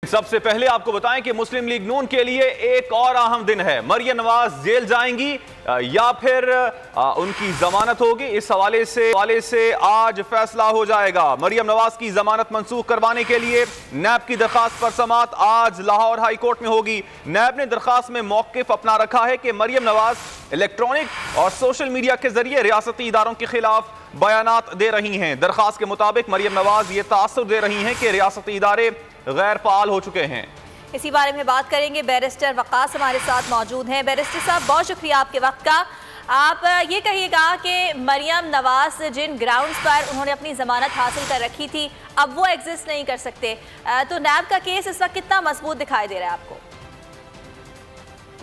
सबसे पहले आपको बताएं कि मुस्लिम लीग नून के लिए एक और अहम दिन है। मरियम नवाज जेल जाएंगी या फिर उनकी जमानत होगी, इस हवाले से आज फैसला हो जाएगा। मरियम नवाज की जमानत मंसूख करवाने के लिए नैब की दरखास्त पर समाअत आज लाहौर हाई कोर्ट में होगी। नैब ने दरखास्त में मौकिफ अपना रखा है कि मरियम नवाज इलेक्ट्रॉनिक और सोशल मीडिया के जरिए रियासती इदारों के खिलाफ बयानात दे रही हैं। दरखास्त के मुताबिक मरियम नवाज ये तासुर दे रही हैं कि रियासती इदारे गैर फाल हो चुके हैं। इसी बारे में बात करेंगे। बैरिस्टर वकास हमारे साथ मौजूद हैं। बैरिस्टर साहब, बहुत शुक्रिया आपके वक्त का। आप ये कहिएगा कि मरियम नवाज जिन ग्राउंड्स पर उन्होंने अपनी जमानत हासिल कर रखी थी अब वो एग्जिस्ट नहीं कर सकते, तो नैब का केस इस वक्त कितना मजबूत दिखाई दे रहा है आपको?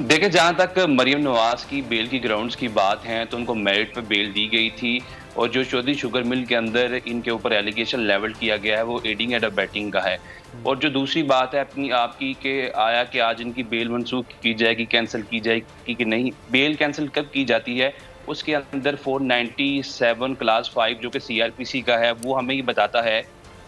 देखिए, जहाँ तक मरियम नवाज की बेल की ग्राउंड्स की बात है तो उनको मेरिट पे बेल दी गई थी और जो चौधरी शुगर मिल के अंदर इनके ऊपर एलिगेशन लेवल किया गया है वो एडिंग एंड अबेटिंग का है। और जो दूसरी बात है अपनी आपकी कि आया कि आज इनकी बेल मंसूख की जाएगी, कैंसिल की जाएगी कि नहीं। बेल कैंसिल कब की जाती है, उसके अंदर 497 क्लास 5 जो कि CRPC का है वो हमें ये बताता है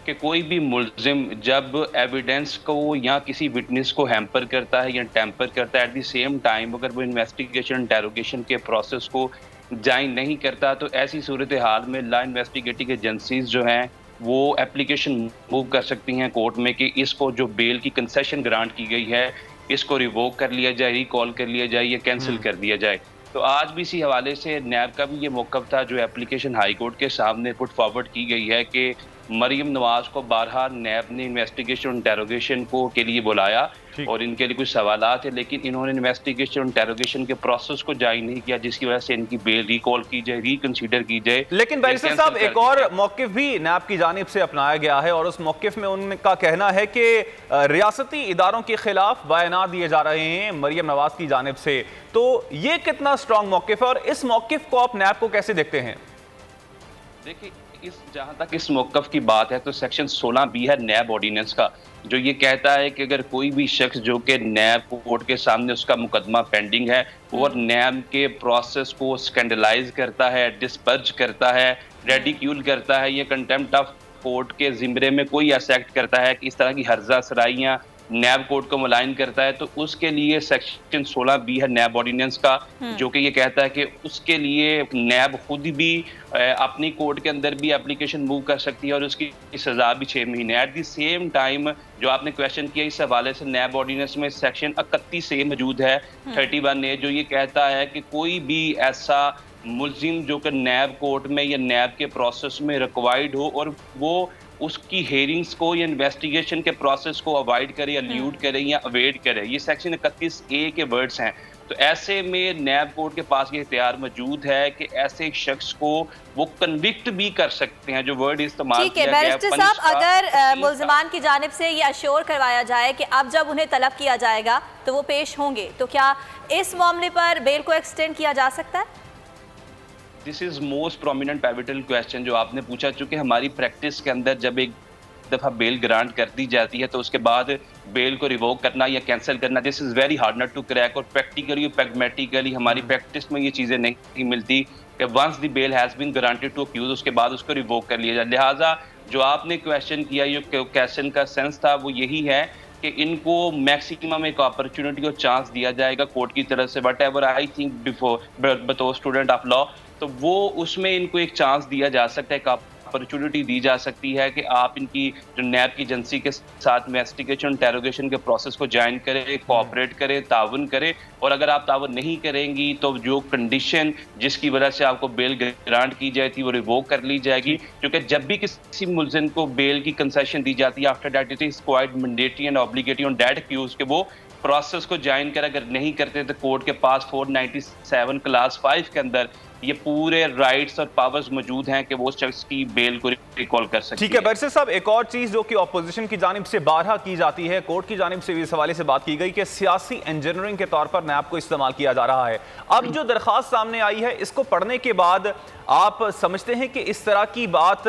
कि कोई भी मुल्जिम जब एविडेंस को या किसी विटनेस को हैम्पर करता है या टेम्पर करता है, एट द सेम टाइम अगर वो इन्वेस्टिगेशन इंटेरोगेशन के प्रोसेस को ज्वाइन नहीं करता, तो ऐसी सूरत हाल में लॉ इन्वेस्टिगेटिंग एजेंसीज जो हैं वो एप्लीकेशन मूव कर सकती हैं कोर्ट में कि इसको जो बेल की कंसेशन ग्रांट की गई है इसको रिवोक कर लिया जाए, रिकॉल कर लिया जाए या कैंसिल कर दिया जाए। तो आज भी इसी हवाले से नैब का भी ये मौक़िफ़ था जो एप्लीकेशन हाई कोर्ट के सामने पुट फॉरवर्ड की गई है कि मरियम नवाज को बारहा नैब ने इन्वेस्टिगेशन इंटेरोगेशन को के लिए बुलाया और इनके लिए कुछ सवालात है, लेकिन इन्होंने इन्वेस्टिगेशन इंटेरोगेशन के प्रोसेस को जारी नहीं किया जिसकी वजह से इनकी बेल रिकॉल की जाए, रिकंसीडर की जाए। लेकिन बैरिस्टर साहब, एक और मौकिफ भी नैब की जानिब से अपनाया गया है और उस मौकिफ में उनका कहना है कि रियासती इदारों के खिलाफ बयानात दिए जा रहे हैं मरियम नवाज की जानिब से। तो ये कितना स्ट्रॉन्ग मौकिफ है और इस मौकिफ को आप नैब को कैसे देखते हैं? देखिए, जहां तक इस मौक़िफ़ की बात है तो सेक्शन 16B है नैब ऑर्डिनेंस का, जो ये कहता है कि अगर कोई भी शख्स जो कि नैब कोर्ट के सामने उसका मुकदमा पेंडिंग है और नैब के प्रोसेस को स्कैंडलाइज करता है, डिस्पर्ज करता है, रेडिक्यूल करता है या कंटेम्प्ट ऑफ कोर्ट के ज़िम्रे में कोई ऐसा एक्ट करता है कि इस तरह की हर्जा सराइयाँ नैब कोर्ट को मुलायन करता है, तो उसके लिए सेक्शन 16B है नैब ऑर्डिनेंस का, जो कि ये कहता है कि उसके लिए नैब खुद भी अपनी कोर्ट के अंदर भी एप्लीकेशन मूव कर सकती है और उसकी सज़ा भी 6 महीने। एट द सेम टाइम जो आपने क्वेश्चन किया इस हवाले से, नैब ऑर्डिनेंस में सेक्शन 31A मौजूद है 31A, जो ये कहता है कि कोई भी ऐसा मुल्जिम जो कि नैब कोर्ट में या नैब के प्रोसेस में रिक्वायर्ड हो और वो उसकी हेयरिंग्स को या इन्वेस्टिगेशन के प्रोसेस को अवॉइड करे या ल्यूट करे या अवेड करे, ये सेक्शन 31A के वर्ड्स हैं। तो ऐसे में नैब कोर्ट के पास ये इख्तियार मौजूद है कि ऐसे शख्स को वो कन्विक्ट भी कर सकते हैं, जो वर्ड इस्तेमाल किया गया है। बैरिस्टर साहब, अगर मुल्ज़िमान की जानिब से ये अश्योर करवाया जाए कि अब जब उन्हें तलब किया जाएगा तो वो पेश होंगे, तो क्या इस मामले पर बेल को एक्सटेंड किया जा सकता है? This is most prominent pivotal question जो आपने पूछा, चूंकि हमारी प्रैक्टिस के अंदर जब एक दफ़ा बेल ग्रांट कर दी जाती है तो उसके बाद बेल को रिवोक करना या कैंसिल करना, this is very hard not to crack. और प्रैक्टिकली और प्रैग्मेटिकली हमारी प्रैक्टिस में ये चीज़ें नहीं मिलती कि once the bail has been granted to accused उसके बाद उसको रिवोक कर लिया जाए। लिहाजा जो आपने क्वेश्चन किया, ये क्वेश्चन का सेंस था वो यही है कि इनको मैक्सिमम एक अपॉर्चुनिटी और चांस दिया जाएगा कोर्ट की तरफ से, what ever I think before बतौर स्टूडेंट ऑफ लॉ, तो वो उसमें इनको एक चांस दिया जा सकता है, एक अपॉर्चुनिटी दी जा सकती है कि आप इनकी जो नैब की एजेंसी के साथ इन्वेस्टिगेशन इंटेरोगेशन के प्रोसेस को ज्वाइन करें, कोऑपरेट करें, ताउन करें। और अगर आप ताउन नहीं करेंगी तो जो कंडीशन जिसकी वजह से आपको बेल ग्रांट की जाती है वो रिवोक कर ली जाएगी, क्योंकि जब भी किसी मुल्जिम को बेल की कंसेशन दी जाती है after that it is quite mandatory and obligatory on that accused के वो प्रोसेस को ज्वाइन करें। अगर नहीं करते तो कोर्ट के पास 497 क्लास 5 के अंदर ये पूरे राइट्स और पावर्स मौजूद हैं कि वो शख्स की बेल को रिकॉल कर सकते हैं। ठीक है बैरिस्टर साहब, एक और चीज जो कि ऑपोजिशन की जानिब से बारहा की जाती है, कोर्ट की जानिब से भी इस हवाले से बात की गई कि सियासी इंजीनियरिंग के तौर पर नैब को इस्तेमाल किया जा रहा है। अब जो दरखास्त सामने आई है इसको पढ़ने के बाद आप समझते हैं कि इस तरह की बात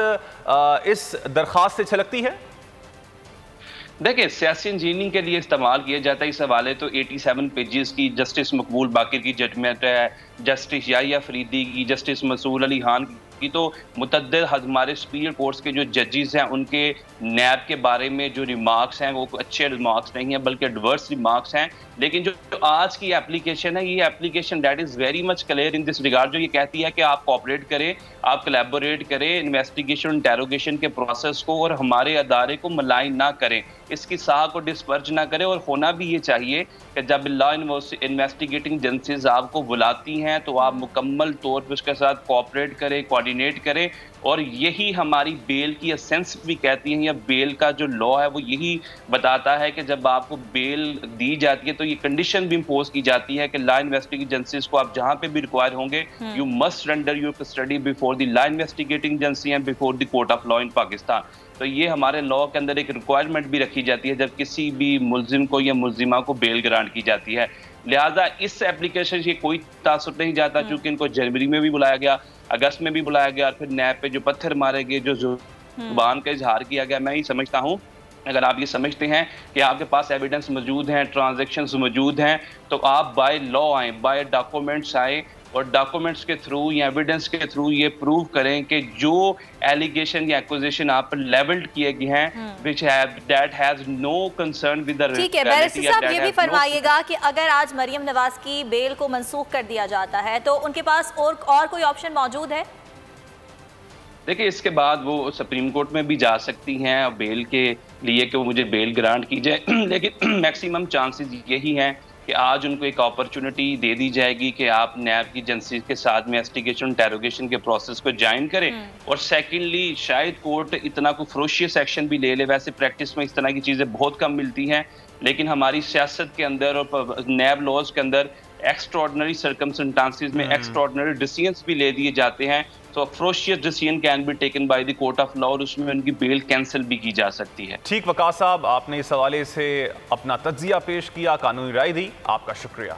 इस दरखास्त से छलकती है? देखिए, सियासी इंजीनियरिंग के लिए इस्तेमाल किया जाता है इस हवाले तो 87 पेजेस की जस्टिस मकबूल बाकिर की जजमेंट है, जस्टिस याहिया फरीदी की, जस्टिस मसूल अली खान की। तो मुतअद्दिद हमारे सुपीरियर कोर्ट्स के जो जजेस हैं उनके नैब के बारे में जो रिमार्क्स हैं वो अच्छे रिमार्क्स नहीं हैं बल्कि एडवर्स रिमार्क्स हैं। लेकिन जो आज की एप्लीकेशन है, ये application that is very much clear in this regard, जो ये कहती है कि आप कोऑपरेट करें, आप कोलैबोरेट करें इन्वेस्टिगेशन इंटेरोगेशन के प्रोसेस को और हमारे अदारे को मलाइन ना करें, इसकी साह को डिस्पर्ज ना करें। और होना भी ये चाहिए कि जब लॉ इन्वेस्टिगेटिंग एजेंसीज आपको बुलाती हैं तो आप मुकम्मल तौर पर उसके साथ कोऑपरेट करें, कोऑर्डिनेट करें। और यही हमारी बेल की एसेंस भी कहती है, या बेल का जो लॉ है वो यही बताता है कि जब आपको बेल दी जाती है तो ये कंडीशन भी इम्पोज की जाती है कि लॉ इन्वेस्टिगेटिंग एजेंसीज को आप जहां पे भी रिक्वायर होंगे, you must render your custody before the law investigating agency and before the court of law in Pakistan. तो ये हमारे लॉ के अंदर एक रिक्वायरमेंट भी रखी जाती है जब किसी भी मुल्जिम को या मुल्जिमा को बेल ग्रांट की जाती है। लिहाजा इस एप्लीकेशन से कोई तासुर नहीं जाता, चूंकि इनको जनवरी में भी बुलाया गया, अगस्त में भी बुलाया गया, फिर नैब पे जो पत्थर मारे गए, जो जुबान का इजहार किया गया, मैं ये समझता हूँ अगर आप ये समझते हैं कि आपके पास एविडेंस मौजूद हैं, ट्रांजैक्शंस मौजूद हैं, तो आप बाय लॉ आए, बाय डॉक्यूमेंट्स आए और डॉक्यूमेंट्स के थ्रू या एविडेंस के थ्रू ये प्रूव करें कि जो एलिगेशन या एक्विजिशन आप पर लेवल्ड किए गए हैं which have that has no concern with the. ठीक है बैरिस्टर साहब, ये भी फरमाइएगा कि अगर आज मरियम नवाज की बेल को मंसूख कर दिया जाता है तो उनके पास और कोई ऑप्शन मौजूद है? देखिए, इसके बाद वो सुप्रीम कोर्ट में भी जा सकती हैं बेल के लिए कि मुझे बेल ग्रांट की जाए, लेकिन मैक्सिमम चांसेस यही हैं कि आज उनको एक अपॉर्चुनिटी दे दी जाएगी कि आप नैब की एजेंसी के साथ में इन्वेस्टिगेशन इंटेरोगेशन के प्रोसेस को ज्वाइन करें। और सेकेंडली शायद कोर्ट इतना कोई फ्रोशियस एक्शन भी ले ले, वैसे प्रैक्टिस में इस तरह की चीज़ें बहुत कम मिलती हैं, लेकिन हमारी सियासत के अंदर और नैब लॉज के अंदर एक्स्ट्राऑर्डिनरी सर्कमस्टेंसेस में एक्स्ट्राऑर्डिनरी डिसीजंस भी ले दिए जाते हैं। तो ferocious decision can be taken by the court of law और उसमें उनकी बेल कैंसिल भी की जा सकती है। ठीक वक़ास साहब, आपने इस हवाले से अपना तज्जिया पेश किया, कानूनी राय दी, आपका शुक्रिया।